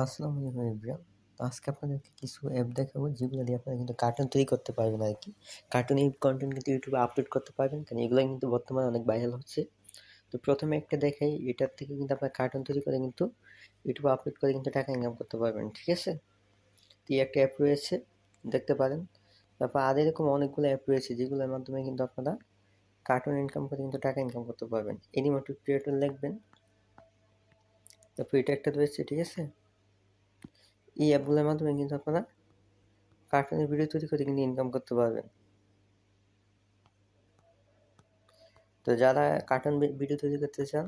আসসালামু আলাইকুম এভরিওয়ান। তো আজকে আপনাদেরকে কিছু অ্যাপ দেখাবো যেগুলো দিয়ে আপনারা কিন্তু কার্টুন তৈরি করতে পারবেন আরকি। কার্টুন এই কনটেন্ট কিন্তু ইউটিউবে আপলোড করতে পারবেন। কারণ এগুলাই কিন্তু বর্তমানে অনেক ভাইরাল হচ্ছে। তো ১ম এ একটা দেখাই, এটার থেকে কিন্তু আপনার কার্টুন তৈরি করে কিন্তু ইউটিউবে আপলোড করে কিন্তু টাকা ইনকাম করতে পারবেন। ঠিক আছে? তো এই একটা অ্যাপ রয়েছে, দেখতে পারেন। তারপর আর এরকম অনেকগুলো অ্যাপ রয়েছে যেগুলোর মাধ্যমে কিন্তু আপনারা কার্টুন ইনকাম করে কিন্তু টাকা ইনকাম করতে পারবেন। অ্যানিমেটেড ক্রিয়েটর লিখবেন। তারপর এটা একটা রয়েছে, ঠিক আছে? এই অ্যাপগুলোর মাধ্যমে কিন্তু আপনারা কার্টুনের ভিডিও তৈরি করে কিন্তু ইনকাম করতে পারবেন। তো যারা কার্টুন ভিডিও তৈরি করতে চান,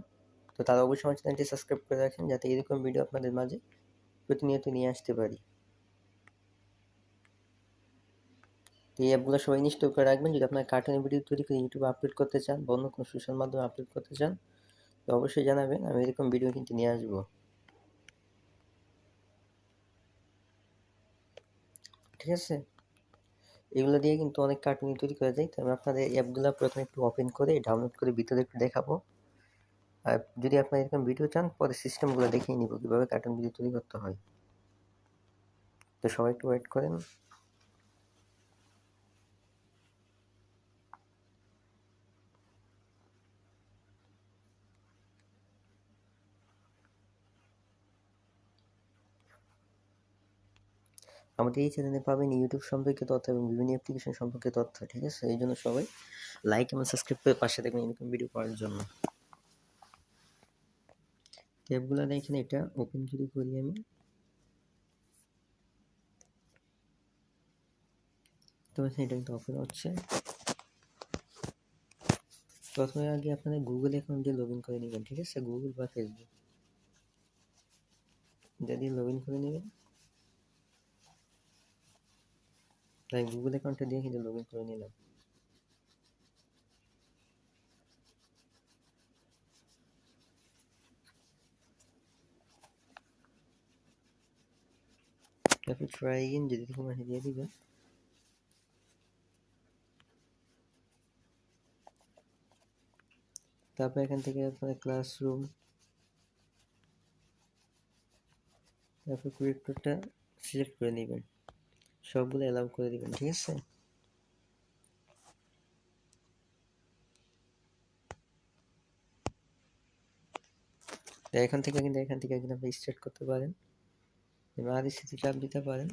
তো তারা অবশ্যই আমার চ্যানেলটি সাবস্ক্রাইব করে রাখেন, যাতে এরকম ভিডিও আপনাদের মাঝে প্রতিনিয়ত নিয়ে আসতে পারি। তো এই অ্যাপগুলো সবাই ইনস্টল করে রাখবেন যদি আপনার কার্টুনের ভিডিও তৈরি করে ইউটিউবে আপলোড করতে চান বা অন্য কোনো সোশ্যাল মাধ্যমে আপলোড করতে চান, তো অবশ্যই জানাবেন, আমি এরকম ভিডিও কিন্তু নিয়ে আসবো। ঠিক আছে? এগুলো দিয়ে কিন্তু অনেক কার্টুন তৈরি করা যায়। তো আমি আপনাদের অ্যাপগুলো প্রথমে একটু ওপেন করে ডাউনলোড করে ভিতরে একটু দেখাবো। আর যদি আপনারা এরকম ভিডিও চান, পরে সিস্টেমগুলো দেখিয়ে নিব কীভাবে কার্টুন ভিডিও তৈরি করতে হয়। তো সবাই একটু ওয়েট করেন। আমাদের এই চ্যানেলে পাবেন ইউটিউব সম্পর্কিত তথ্য এবং বিভিন্ন অ্যাপ্লিকেশন সম্পর্কে তথ্য। ঠিক আছে? এই জন্য সবাই লাইক এবং সাবস্ক্রাইব করে পাশে থাকবেন এরকম ভিডিও পাওয়ার জন্য। অ্যাপগুলো দেখেন, এটা ওপেন যদি করি আমি, তো এটা কিন্তু ওপেন হচ্ছে। প্রথমে আগে আপনাদের গুগল অ্যাকাউন্ট দিয়ে লগ ইন করে নেবেন। ঠিক আছে? গুগল বা ফেসবুক যদি লগ ইন করে নেবেন, তাই গুগল অ্যাকাউন্টটা দিয়ে কিন্তু লগ ইন করে নিলাম। তারপর ট্রাই এগেইন যদি মাসে দিয়ে দিবেন। তারপর এখান থেকে আপনার ক্লাসরুম, তারপর ক্রিয়েটরটা সিলেক্ট করে নেবেন, সবগুলো অ্যালাউ করে দিবেন। ঠিক আছে? এখান থেকে কিন্তু আপনি স্টার্ট করতে পারেন এবং আর চাপ দিতে পারেন।